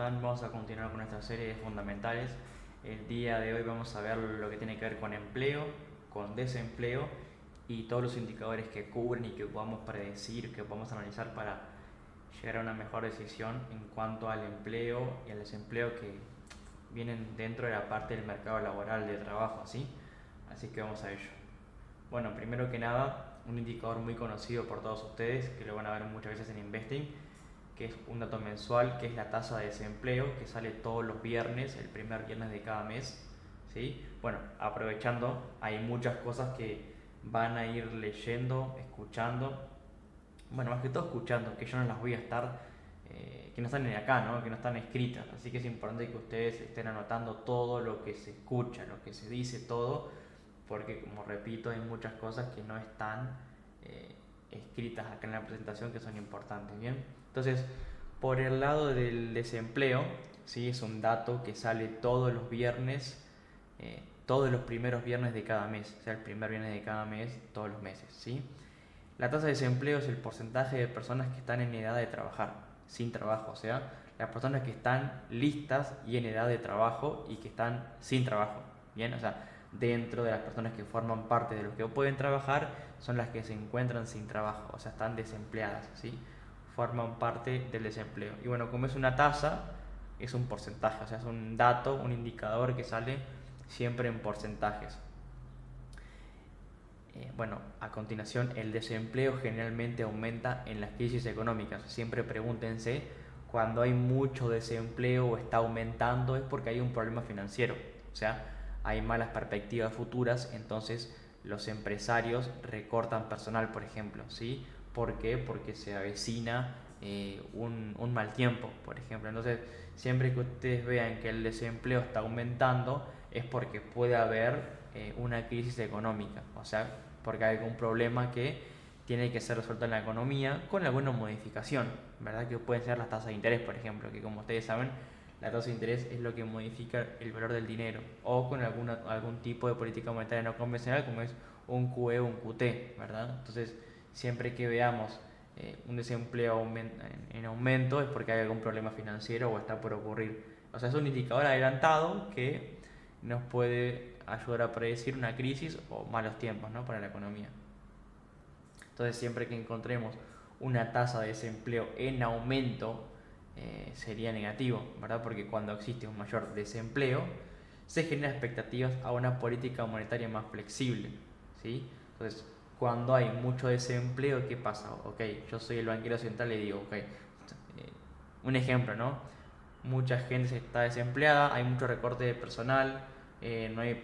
están? Vamos a continuar con nuestra serie de fundamentales. El día de hoy vamos a ver lo que tiene que ver con empleo, con desempleo y todos los indicadores que cubren y que podamos predecir, que podamos analizar para llegar a una mejor decisión en cuanto al empleo y al desempleo que vienen dentro de la parte del mercado laboral de trabajo, ¿sí? Así que vamos a ello. Bueno, primero que nada, un indicador muy conocido por todos ustedes, que lo van a ver muchas veces en Investing, que es un dato mensual, que es la tasa de desempleo, que sale todos los viernes, el primer viernes de cada mes. ¿Sí? Bueno, aprovechando, hay muchas cosas que van a ir leyendo, escuchando, bueno, más que todo escuchando, que yo no las voy a estar, que no están ni acá, ¿no? Que no están escritas, así que es importante que ustedes estén anotando todo lo que se escucha, lo que se dice, todo, porque como repito, hay muchas cosas que no están eh, escritas acá en la presentación que son importantes, ¿bien? Entonces, por el lado del desempleo, ¿sí? Es un dato que sale todos los viernes, todos los primeros viernes de cada mes, o sea, el primer viernes de cada mes, todos los meses, ¿sí? La tasa de desempleo es el porcentaje de personas que están en edad de trabajar, sin trabajo, o sea, las personas que están listas y en edad de trabajo y que están sin trabajo, ¿bien? O sea, dentro de las personas que forman parte de los que pueden trabajar son las que se encuentran sin trabajo, o sea, están desempleadas, ¿sí? Forman parte del desempleo. Y bueno, como es una tasa, es un porcentaje, o sea, es un dato, un indicador que sale siempre en porcentajes. Bueno, a continuación, el desempleo generalmente aumenta en las crisis económicas. Siempre pregúntense, cuando hay mucho desempleo o está aumentando es porque hay un problema financiero. O sea, hay malas perspectivas futuras, entonces los empresarios recortan personal, por ejemplo. ¿Sí? ¿Por qué? Porque se avecina un mal tiempo, por ejemplo. Entonces, siempre que ustedes vean que el desempleo está aumentando, es porque puede haber una crisis económica. O sea, porque hay algún problema que tiene que ser resuelto en la economía con alguna modificación, ¿verdad? Que pueden ser las tasas de interés, por ejemplo, que como ustedes saben, la tasa de interés es lo que modifica el valor del dinero, o con algún tipo de política monetaria no convencional como es un QE o un QT, ¿verdad? Entonces, siempre que veamos un desempleo en aumento es porque hay algún problema financiero o está por ocurrir. O sea, es un indicador adelantado que nos puede ayudar a predecir una crisis o malos tiempos, ¿no? Para la economía. Entonces, siempre que encontremos una tasa de desempleo en aumento, sería negativo, ¿verdad? Porque cuando existe un mayor desempleo, se generan expectativas a una política monetaria más flexible, ¿sí? Entonces, cuando hay mucho desempleo, ¿qué pasa? Ok, yo soy el banquero central y digo, ok, un ejemplo, ¿no? Mucha gente está desempleada, hay mucho recorte de personal, no hay...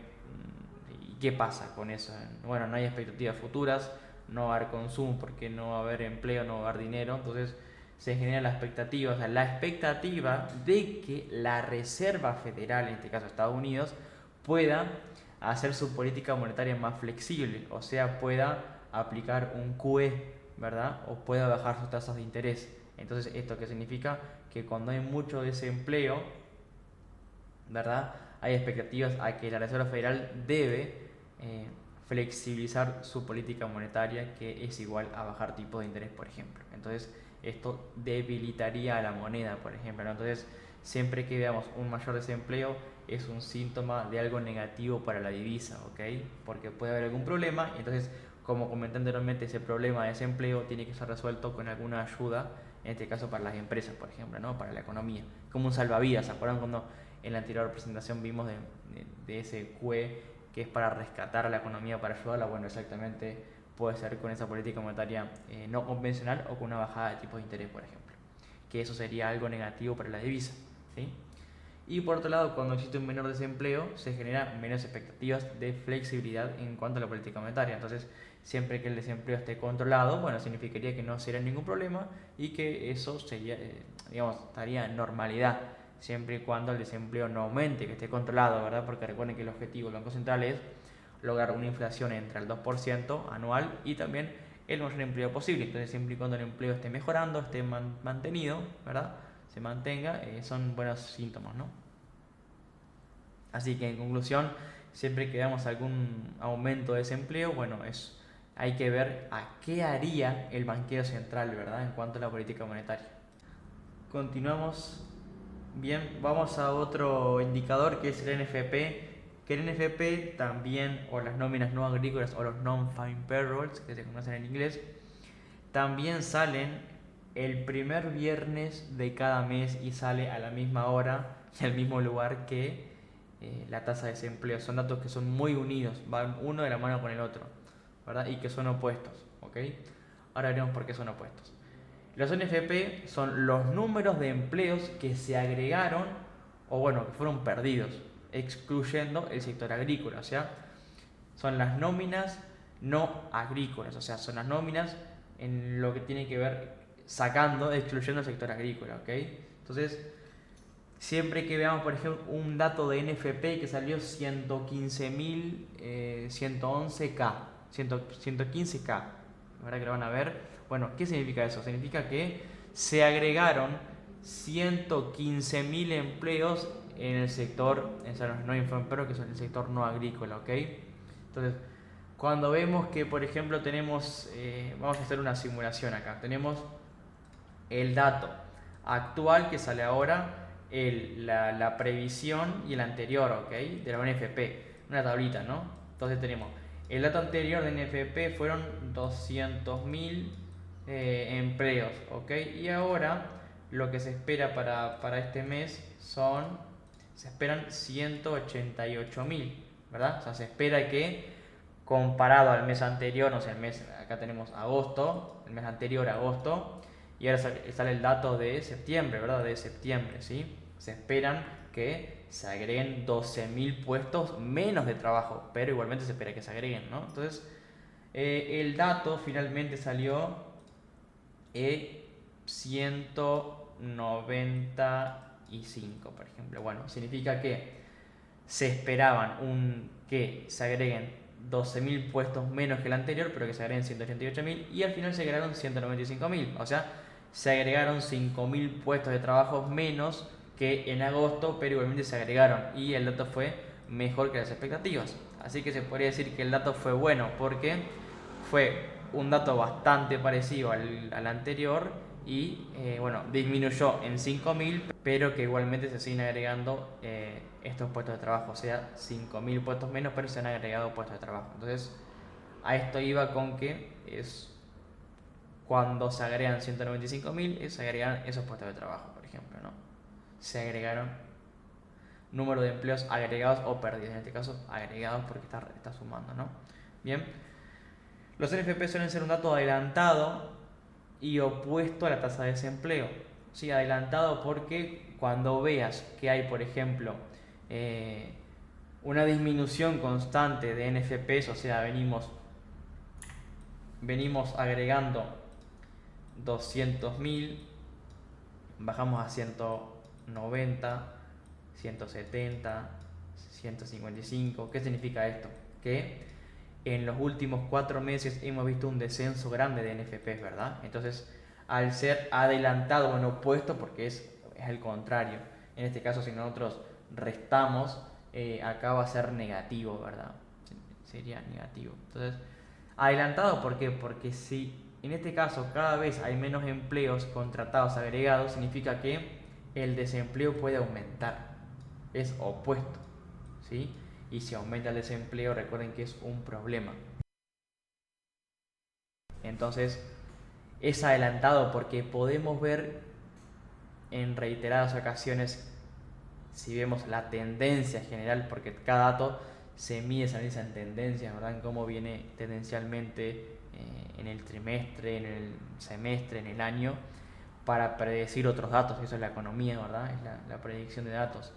¿Y qué pasa con eso? Bueno, no hay expectativas futuras, no va a haber consumo porque no va a haber empleo, no va a haber dinero, entonces se genera la expectativa, o sea, la expectativa de que la Reserva Federal, en este caso Estados Unidos, pueda hacer su política monetaria más flexible, o sea, pueda aplicar un QE, ¿verdad? O pueda bajar sus tasas de interés. Entonces, ¿esto qué significa? Que cuando hay mucho desempleo, ¿verdad? Hay expectativas a que la Reserva Federal debe flexibilizar su política monetaria, que es igual a bajar tipos de interés, por ejemplo. Entonces, esto debilitaría a la moneda, por ejemplo, ¿no? Entonces, siempre que veamos un mayor desempleo, es un síntoma de algo negativo para la divisa, ¿ok? Porque puede haber algún problema y entonces, como comenté anteriormente, ese problema de desempleo tiene que ser resuelto con alguna ayuda, en este caso para las empresas, por ejemplo, ¿no? Para la economía, como un salvavidas. ¿Se acuerdan cuando en la anterior presentación vimos de ese QE que es para rescatar a la economía, para ayudarla? Bueno, exactamente puede ser con esa política monetaria no convencional o con una bajada de tipos de interés, por ejemplo, que eso sería algo negativo para la divisa, ¿sí? Y por otro lado, cuando existe un menor desempleo, se generan menos expectativas de flexibilidad en cuanto a la política monetaria. Entonces, siempre que el desempleo esté controlado, bueno, significaría que no sería ningún problema y que eso sería, digamos, estaría en normalidad, siempre y cuando el desempleo no aumente, que esté controlado, ¿verdad? Porque recuerden que el objetivo del Banco Central es lograr una inflación entre el 2% anual y también el mayor empleo posible. Entonces, siempre y cuando el empleo esté mejorando, esté mantenido, ¿verdad? Se mantenga, son buenos síntomas, ¿no? Así que en conclusión, siempre que veamos algún aumento de desempleo, bueno, hay que ver a qué haría el banquero central, ¿verdad? En cuanto a la política monetaria. Continuamos Bien, vamos a otro indicador que es el NFP, que el NFP también, o las nóminas no agrícolas o los non-farm payrolls, que se conocen en inglés, también salen el primer viernes de cada mes y sale a la misma hora y al mismo lugar que la tasa de desempleo. Son datos que son muy unidos, van uno de la mano con el otro, ¿verdad? Y que son opuestos, ¿ok? Ahora veremos por qué son opuestos. Los NFP son los números de empleos que se agregaron o bueno, que fueron perdidos, excluyendo el sector agrícola, o sea, son las nóminas no agrícolas, o sea, son las nóminas en lo que tiene que ver sacando, excluyendo el sector agrícola, ¿ok? Entonces, siempre que veamos, por ejemplo, un dato de NFP que salió 115.111K, 115K, ahora que lo van a ver, bueno, ¿qué significa eso? Significa que se agregaron 115.000 empleos en el sector, no informe, pero que son el sector no agrícola, ¿ok? Entonces, cuando vemos que, por ejemplo, tenemos, vamos a hacer una simulación acá, tenemos el dato actual que sale ahora, la previsión y el anterior, ¿ok? De la NFP, una tablita, ¿no? Entonces tenemos, el dato anterior de NFP fueron 200.000 empleos, ¿ok? Y ahora lo que se espera para este mes se esperan 188.000, ¿verdad? O sea, se espera que comparado al mes anterior, no sé, acá tenemos agosto, el mes anterior agosto, y ahora sale el dato de septiembre, ¿verdad? De septiembre, ¿sí? Se esperan que se agreguen 12.000 puestos menos de trabajo, pero igualmente se espera que se agreguen, ¿no? Entonces, el dato finalmente salió 195, por ejemplo. Bueno, significa que se esperaban que se agreguen 12.000 puestos menos que el anterior, pero que se agreguen 188.000 y al final se agregaron 195.000. O sea, se agregaron 5.000 puestos de trabajo menos que en agosto, pero igualmente se agregaron y el dato fue mejor que las expectativas. Así que se podría decir que el dato fue bueno porque fue un dato bastante parecido al anterior y bueno, disminuyó en 5.000, pero que igualmente se siguen agregando estos puestos de trabajo, o sea, 5.000 puestos menos, pero se han agregado puestos de trabajo. Entonces, a esto iba con que es cuando se agregan 195.000, se agregan esos puestos de trabajo, por ejemplo, ¿no? Se agregaron número de empleos agregados o perdidos, en este caso agregados porque está sumando, ¿no? Bien, los NFP suelen ser un dato adelantado y opuesto a la tasa de desempleo. Sí, adelantado porque cuando veas que hay, por ejemplo, una disminución constante de NFPs, o sea, venimos agregando 200.000, bajamos a 190, 170, 155. ¿Qué significa esto? Que en los últimos 4 meses hemos visto un descenso grande de NFPs, ¿verdad? Entonces, al ser adelantado o en opuesto, porque es el contrario, en este caso si nosotros restamos, acá va a ser negativo, ¿verdad? Sería negativo. Entonces, adelantado, ¿por qué? Porque si en este caso cada vez hay menos empleos contratados agregados, significa que el desempleo puede aumentar. Es opuesto, ¿sí? Y si aumenta el desempleo, recuerden que es un problema. Entonces, es adelantado porque podemos ver en reiteradas ocasiones, si vemos la tendencia general, porque cada dato se mide, se analiza en tendencias, ¿verdad? En cómo viene tendencialmente en el trimestre, en el semestre, en el año, para predecir otros datos. Eso es la economía, ¿verdad? Es la predicción de datos.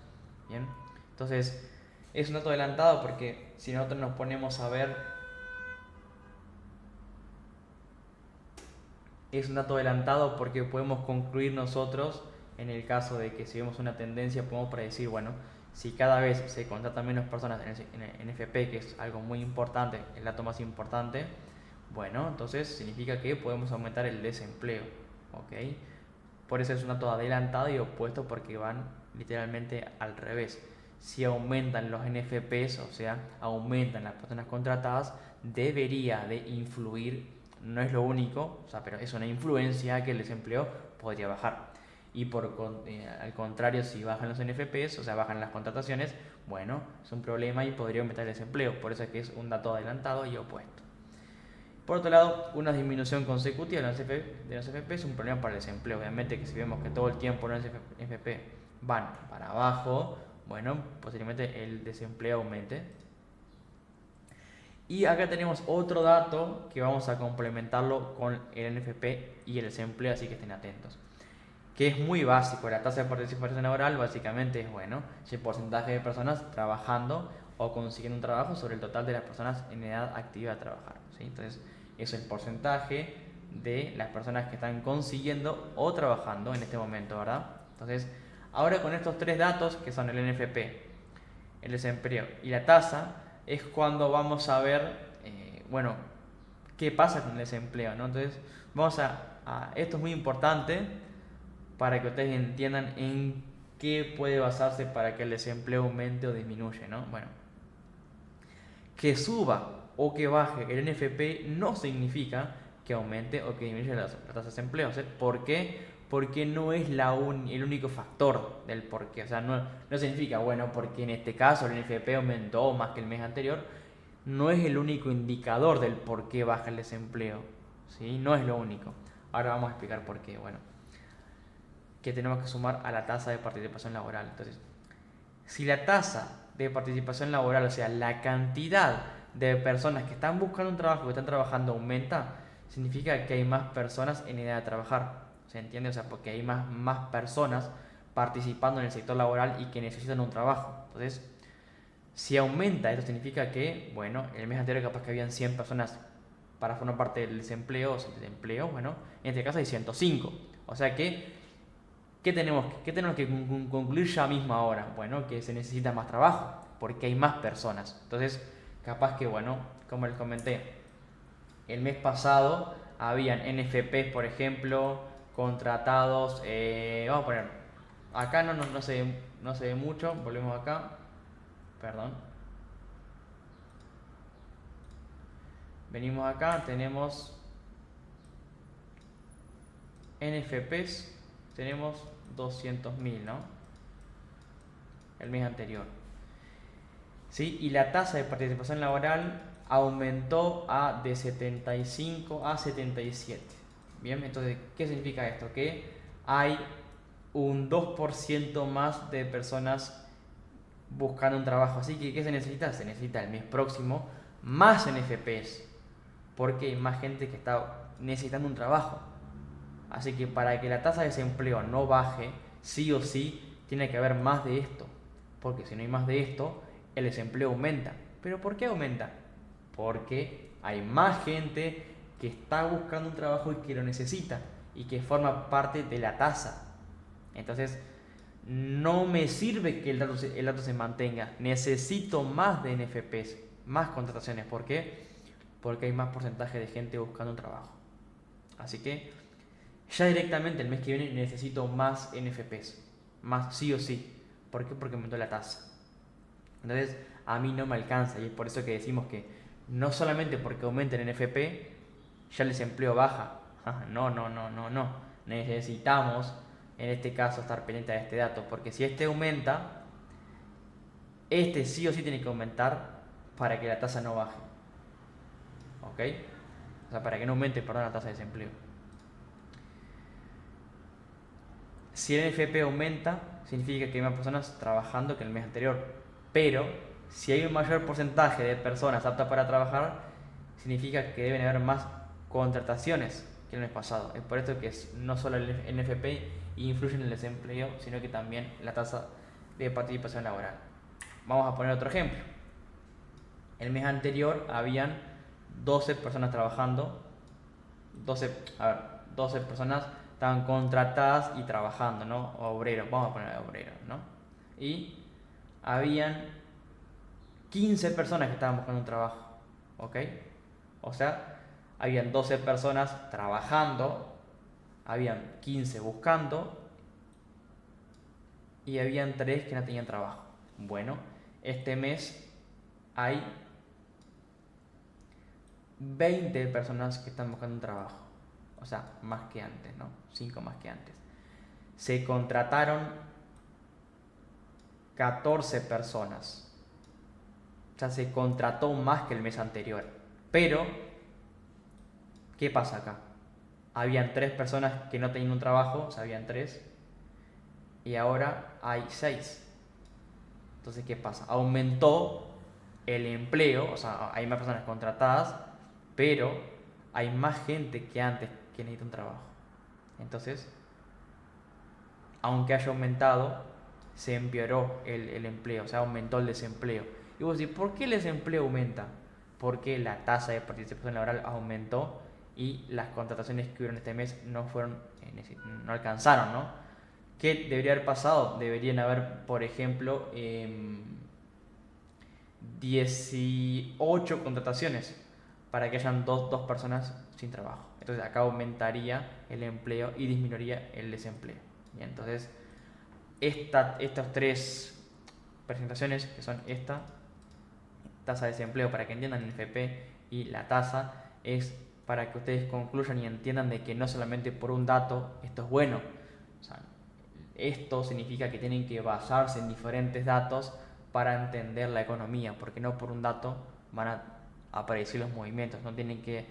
Bien, entonces es un dato adelantado porque si nosotros nos ponemos a ver, es un dato adelantado porque podemos concluir nosotros, en el caso de que si vemos una tendencia, podemos predecir, bueno, si cada vez se contratan menos personas en el NFP, que es algo muy importante, el dato más importante, bueno, entonces significa que podemos aumentar el desempleo, ¿ok? Por eso es un dato adelantado y opuesto porque van literalmente al revés. Si aumentan los NFPs, o sea, aumentan las personas contratadas, debería de influir, no es lo único, o sea, pero es una influencia que el desempleo podría bajar. y al contrario, si bajan los NFPs, o sea, bajan las contrataciones, bueno, es un problema y podría aumentar el desempleo. Por eso es que es un dato adelantado y opuesto. Por otro lado, una disminución consecutiva de los FP es un problema para el desempleo. Obviamente que si vemos que todo el tiempo los FP van para abajo, bueno, posiblemente el desempleo aumente. Y acá tenemos otro dato que vamos a complementarlo con el NFP y el desempleo, así que estén atentos. Que es muy básico, la tasa de participación laboral básicamente es, bueno, el porcentaje de personas trabajando o consiguiendo un trabajo sobre el total de las personas en edad activa de trabajar, ¿sí? Entonces, es el porcentaje de las personas que están consiguiendo o trabajando en este momento, ¿verdad? Entonces, ahora con estos tres datos, que son el NFP, el desempleo y la tasa, es cuando vamos a ver, bueno, qué pasa con el desempleo, ¿no? Entonces, esto es muy importante para que ustedes entiendan en qué puede basarse para que el desempleo aumente o disminuya, ¿no? Bueno, que suba o que baje el NFP no significa que aumente o que disminuya la tasa de desempleo. ¿Sí? ¿Por qué? Porque no es el único factor del por qué. O sea, no significa, bueno, porque en este caso el NFP aumentó más que el mes anterior. No es el único indicador del por qué baja el desempleo. ¿Sí? No es lo único. Ahora vamos a explicar por qué. Bueno, que tenemos que sumar a la tasa de participación laboral. Entonces, si la tasa de participación laboral, o sea, la cantidad de personas que están buscando un trabajo, que están trabajando, aumenta, significa que hay más personas en edad de trabajar. ¿Se entiende? O sea, porque hay más personas participando en el sector laboral y que necesitan un trabajo. Entonces, si aumenta, esto significa que, bueno, el mes anterior capaz que habían 100 personas para formar parte del desempleo o empleo, bueno, en este caso hay 105. O sea que ¿qué tenemos que concluir ya mismo ahora? Bueno, que se necesita más trabajo, porque hay más personas. Entonces, capaz que, bueno, como les comenté, el mes pasado habían NFPs, por ejemplo, contratados, vamos a poner, acá no se ve mucho, volvemos acá, perdón. Venimos acá, tenemos NFPs, tenemos 200.000, ¿no? El mes anterior. ¿Sí? Y la tasa de participación laboral aumentó de 75 a 77. Bien, entonces, ¿qué significa esto? Que hay un 2% más de personas buscando un trabajo. Así que, ¿qué se necesita? Se necesita el mes próximo más NFPs, porque hay más gente que está necesitando un trabajo. Así que para que la tasa de desempleo no baje, sí o sí tiene que haber más de esto. Porque si no hay más de esto, el desempleo aumenta. ¿Pero por qué aumenta? Porque hay más gente que está buscando un trabajo y que lo necesita y que forma parte de la tasa. Entonces, no me sirve que el dato se mantenga. Necesito más de NFPs, más contrataciones. ¿Por qué? Porque hay más porcentaje de gente buscando un trabajo. Así que ya directamente el mes que viene necesito más NFPs. Más sí o sí. ¿Por qué? Porque aumentó la tasa. Entonces, a mí no me alcanza y es por eso que decimos que no solamente porque aumenta el NFP, ya el desempleo baja. No, no, no, no, no. Necesitamos, en este caso, estar pendiente de este dato, porque si este aumenta, este sí o sí tiene que aumentar para que la tasa no baje. ¿Ok? O sea, para que no aumente, perdón, la tasa de desempleo. Si el NFP aumenta, significa que hay más personas trabajando que el mes anterior. Pero si hay un mayor porcentaje de personas aptas para trabajar, significa que deben haber más contrataciones que el mes pasado. Es por esto que no solo el NFP influye en el desempleo, sino que también la tasa de participación laboral. Vamos a poner otro ejemplo. El mes anterior habían 12 personas trabajando, 12 personas estaban contratadas y trabajando, ¿no? Obreros, vamos a poner obreros, ¿no? Y habían 15 personas que estaban buscando un trabajo, ¿ok? O sea, habían 12 personas trabajando, habían 15 buscando y habían 3 que no tenían trabajo. Bueno, este mes hay 20 personas que están buscando un trabajo. O sea, más que antes, ¿no? 5 más que antes. se contrataron 14 personas. O sea, se contrató más que el mes anterior. Pero, ¿qué pasa acá? Habían 3 personas que no tenían un trabajo, o sea, habían 3, y ahora hay 6. Entonces, ¿qué pasa? Aumentó el empleo, o sea, hay más personas contratadas, pero hay más gente que antes que necesita un trabajo. Entonces, aunque haya aumentado, se empeoró el empleo, o sea, aumentó el desempleo. Y vos decís, ¿por qué el desempleo aumenta? Porque la tasa de participación laboral aumentó y las contrataciones que hubieron este mes no alcanzaron, ¿no? ¿Qué debería haber pasado? Deberían haber, por ejemplo, 18 contrataciones para que hayan dos personas sin trabajo. Entonces acá aumentaría el empleo y disminuiría el desempleo. Y entonces estas 3 presentaciones, que son esta tasa de desempleo para que entiendan el FP y la tasa, es para que ustedes concluyan y entiendan de que no solamente por un dato esto es bueno. O sea, esto significa que tienen que basarse en diferentes datos para entender la economía, porque no por un dato van a aparecer los movimientos, no tienen que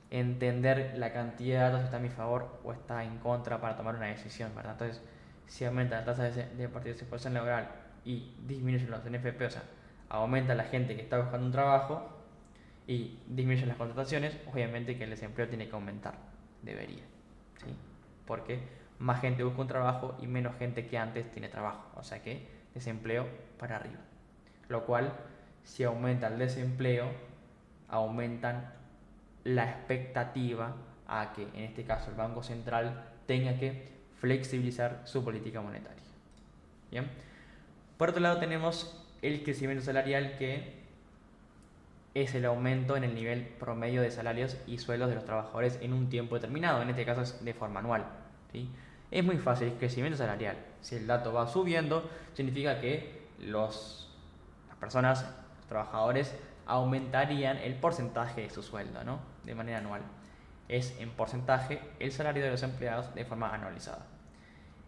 entender la cantidad de datos que está a mi favor o está en contra para tomar una decisión, ¿verdad? Entonces, si aumenta la tasa de participación laboral y disminuyen los NFP, o sea, aumenta la gente que está buscando un trabajo y disminuyen las contrataciones, obviamente que el desempleo tiene que aumentar, debería, ¿sí? Porque más gente busca un trabajo y menos gente que antes tiene trabajo, o sea que desempleo para arriba. Lo cual, si aumenta el desempleo, aumentan la expectativa a que, en este caso, el Banco Central tenga que flexibilizar su política monetaria. ¿Bien? Por otro lado tenemos el crecimiento salarial, que es el aumento en el nivel promedio de salarios y sueldos de los trabajadores en un tiempo determinado, en este caso es de forma anual, ¿sí? Es muy fácil, el crecimiento salarial. Si el dato va subiendo, significa que las personas, los trabajadores, aumentarían el porcentaje de su sueldo, ¿no? De manera anual. Es en porcentaje el salario de los empleados de forma anualizada.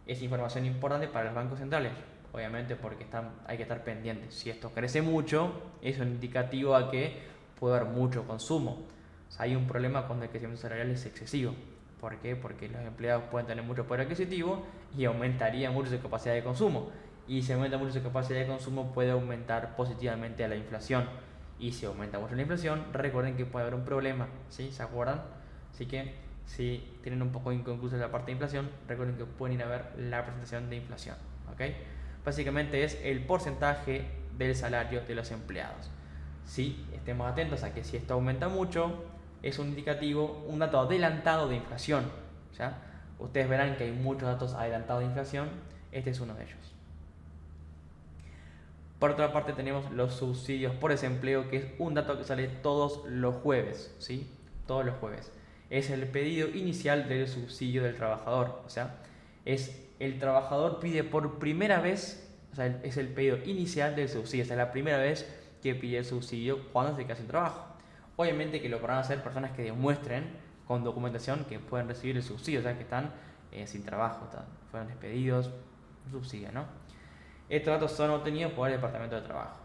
Es información importante para los bancos centrales, obviamente, porque hay que estar pendientes. Si esto crece mucho, es un indicativo a que puede haber mucho consumo. O sea, hay un problema cuando el crecimiento salarial es excesivo. ¿Por qué? Porque los empleados pueden tener mucho poder adquisitivo y aumentaría mucho su capacidad de consumo. Y si aumenta mucho su capacidad de consumo, puede aumentar positivamente a la inflación. Y si aumenta mucho la inflación, recuerden que puede haber un problema, ¿sí? ¿Se acuerdan? Así que si tienen un poco inconclusa la parte de inflación, recuerden que pueden ir a ver la presentación de inflación, ¿ok? Básicamente es el porcentaje del salario de los empleados. Si estemos atentos a que si esto aumenta mucho, es un indicativo, un dato adelantado de inflación, ¿ya? Ustedes verán que hay muchos datos adelantados de inflación, este es uno de ellos. Por otra parte tenemos los subsidios por desempleo, que es un dato que sale todos los jueves, ¿sí? Todos los jueves. Es el pedido inicial del subsidio del trabajador, o sea, es el trabajador pide por primera vez, o sea, es el pedido inicial del subsidio, o sea, la primera vez que pide el subsidio cuando se queda sin trabajo. Obviamente que lo podrán hacer personas que demuestren con documentación que pueden recibir el subsidio, o sea, que están sin trabajo, fueron despedidos, subsidio, ¿no? Estos datos son obtenidos por el Departamento de Trabajo.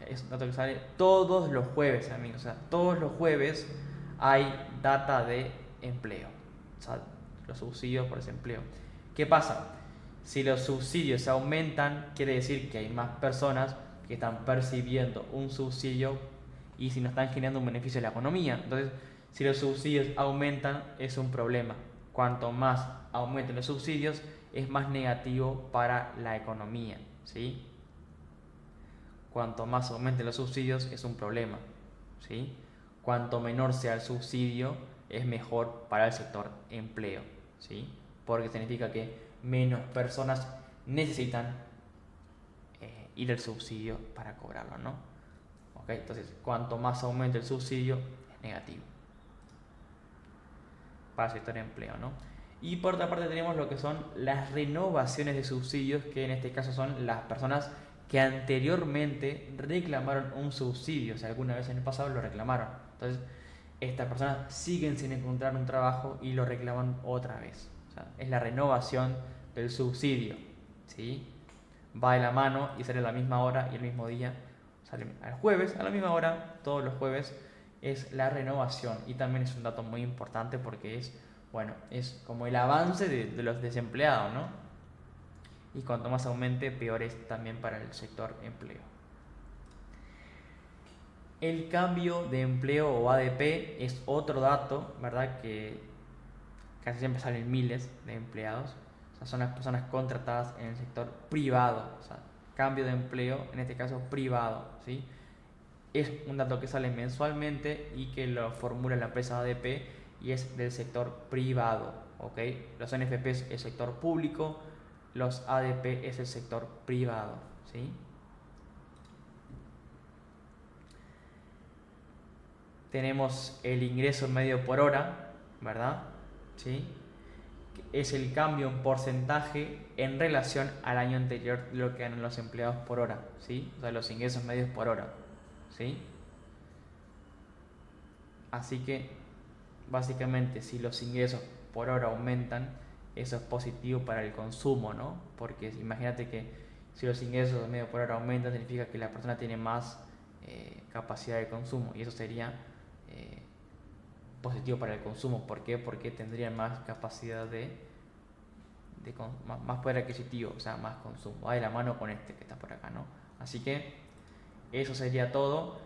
Es un dato que sale todos los jueves, amigos. O sea, todos los jueves hay data de empleo. O sea, los subsidios por desempleo. ¿Qué pasa? Si los subsidios aumentan, quiere decir que hay más personas que están percibiendo un subsidio y si no están generando un beneficio a la economía. Entonces, si los subsidios aumentan, es un problema. Cuanto más aumenten los subsidios, es más negativo para la economía, ¿sí? Cuanto más aumenten los subsidios, es un problema, ¿sí? Cuanto menor sea el subsidio, es mejor para el sector empleo, ¿sí? Porque significa que menos personas necesitan ir al subsidio para cobrarlo, ¿no? ¿Ok? Entonces, cuanto más aumente el subsidio, es negativo para el sector empleo, ¿no? Y por otra parte tenemos lo que son las renovaciones de subsidios, que en este caso son las personas que anteriormente reclamaron un subsidio, o sea, alguna vez en el pasado lo reclamaron. Entonces, estas personas siguen sin encontrar un trabajo y lo reclaman otra vez. O sea, es la renovación del subsidio, ¿sí? Va de la mano y sale a la misma hora y el mismo día, sale el jueves a la misma hora, todos los jueves, es la renovación. Y también es un dato muy importante porque es, bueno, es como el avance de los desempleados, ¿no? Y cuanto más aumente, peor es también para el sector empleo. El cambio de empleo o ADP es otro dato, ¿verdad? Que casi siempre salen miles de empleados. O sea, son las personas contratadas en el sector privado. O sea, cambio de empleo, en este caso privado, ¿sí? Es un dato que sale mensualmente y que lo formula la empresa ADP y es del sector privado, ¿ok? Los NFP es el sector público, los ADP es el sector privado, ¿sí? Tenemos el ingreso medio por hora, ¿verdad? ¿Sí? Es el cambio en porcentaje en relación al año anterior de lo que ganan los empleados por hora, ¿sí? O sea, los ingresos medios por hora, ¿sí? Así que, básicamente, si los ingresos por hora aumentan, eso es positivo para el consumo, ¿no? Porque imagínate que si los ingresos medio por hora aumentan, significa que la persona tiene más capacidad de consumo y eso sería eh, positivo para el consumo. ¿Por qué? Porque tendrían más capacidad más poder adquisitivo, o sea, más consumo. Va de la mano con este que está por acá, ¿no? Así que eso sería todo.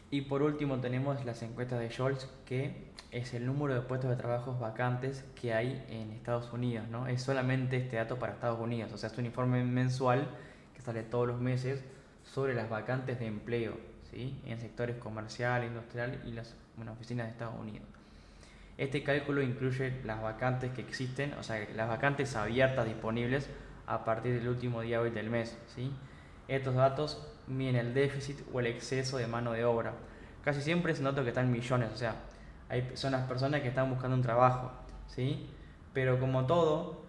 Y por último tenemos las encuestas de Scholz, que es el número de puestos de trabajo vacantes que hay en Estados Unidos, ¿no? Es solamente este dato para Estados Unidos, o sea, es un informe mensual que sale todos los meses sobre las vacantes de empleo, ¿sí? En sectores comercial, industrial y las oficinas de Estados Unidos. Este cálculo incluye las vacantes que existen, o sea, las vacantes abiertas disponibles a partir del último día hoy del mes, ¿sí? Estos datos miden el déficit o el exceso de mano de obra. Casi siempre es un dato que está en millones, o sea, son las personas que están buscando un trabajo, ¿sí? Pero como todo,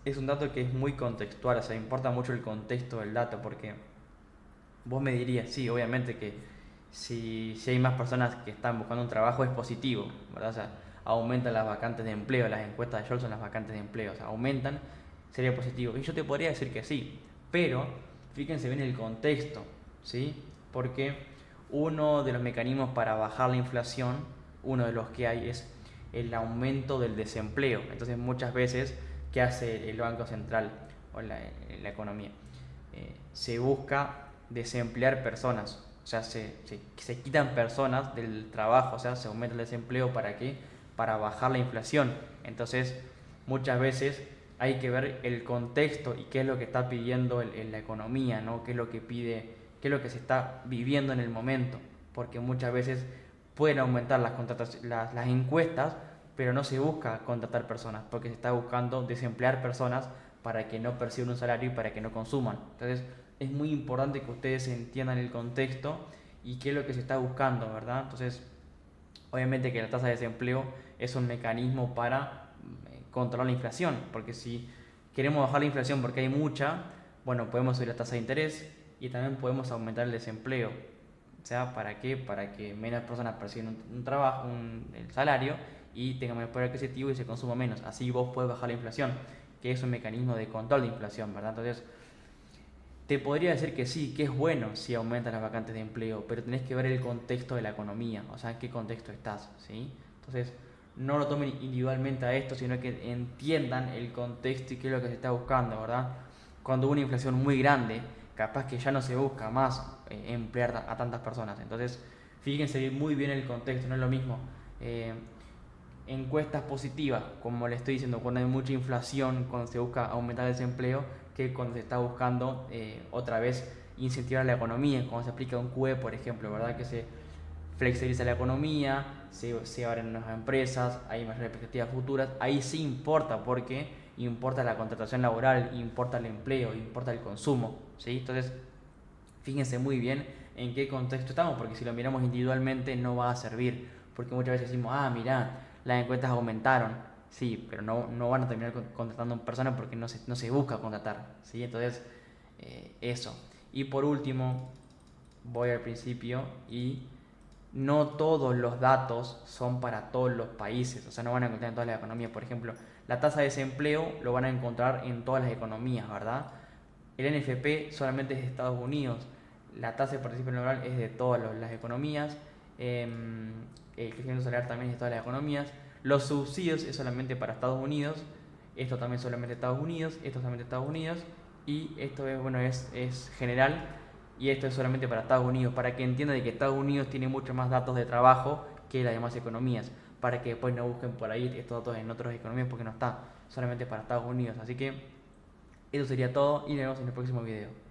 es un dato que es muy contextual, o sea, importa mucho el contexto del dato, porque vos me dirías, sí, obviamente que si hay más personas que están buscando un trabajo es positivo, ¿verdad? O sea, aumentan las vacantes de empleo, las encuestas de Scholz son las vacantes de empleo, o sea, aumentan, sería positivo. Y yo te podría decir que sí, pero fíjense bien el contexto, ¿sí? Porque uno de los mecanismos para bajar la inflación, uno de los que hay es el aumento del desempleo. Entonces muchas veces, ¿qué hace el Banco Central o la economía? Se busca desemplear personas, o sea, se quitan personas del trabajo, o sea, se aumenta el desempleo. ¿Para qué? Para bajar la inflación. Entonces, muchas veces hay que ver el contexto y qué es lo que está pidiendo la economía, ¿no? Qué es lo que pide, qué es lo que se está viviendo en el momento, porque muchas veces pueden aumentar las encuestas, pero no se busca contratar personas, porque se está buscando desemplear personas para que no perciban un salario y para que no consuman. Entonces, es muy importante que ustedes entiendan el contexto y qué es lo que se está buscando, ¿verdad? Entonces, obviamente que la tasa de desempleo es un mecanismo para controlar la inflación, porque si queremos bajar la inflación porque hay mucha, bueno, podemos subir la tasa de interés y también podemos aumentar el desempleo. O sea, ¿para qué? Para que menos personas perciban un trabajo, el salario y tengan menos poder adquisitivo y se consuma menos. Así vos puedes bajar la inflación, que es un mecanismo de control de inflación, ¿verdad? Entonces, te podría decir que sí, que es bueno si aumentan las vacantes de empleo, pero tenés que ver el contexto de la economía, o sea, en qué contexto estás, ¿sí? Entonces, no lo tomen individualmente a esto, sino que entiendan el contexto y qué es lo que se está buscando, ¿verdad? Cuando hubo una inflación muy grande, capaz que ya no se busca más emplear a tantas personas. Entonces, fíjense muy bien el contexto, no es lo mismo. eh, Encuestas positivas, como le estoy diciendo, cuando hay mucha inflación, cuando se busca aumentar el desempleo, que cuando se está buscando otra vez incentivar la economía, cuando se aplica un QE, por ejemplo, ¿verdad? Que se flexibiliza la economía, se abren nuevas empresas, hay mayores perspectivas futuras, ahí sí importa porque importa la contratación laboral, importa el empleo, importa el consumo, ¿sí? Entonces, fíjense muy bien en qué contexto estamos, porque si lo miramos individualmente no va a servir, porque muchas veces decimos, ah, mirá, las encuestas aumentaron, sí, pero no van a terminar contratando personas porque no se busca contratar, ¿sí? Entonces, eso. Y por último, voy al principio y no todos los datos son para todos los países, o sea, no van a encontrar en todas las economías. Por ejemplo, la tasa de desempleo lo van a encontrar en todas las economías, ¿verdad? El NFP solamente es de Estados Unidos, la tasa de participación laboral es de todas las economías, el crecimiento salarial también es de todas las economías, los subsidios es solamente para Estados Unidos, esto también solamente Estados Unidos, esto solamente Estados Unidos, y esto es, bueno, es general, y esto es solamente para Estados Unidos, para que entiendan de que Estados Unidos tiene muchos más datos de trabajo que las demás economías, para que después no busquen por ahí estos datos en otras economías porque no está, solamente para Estados Unidos. Así que eso sería todo y nos vemos en el próximo video.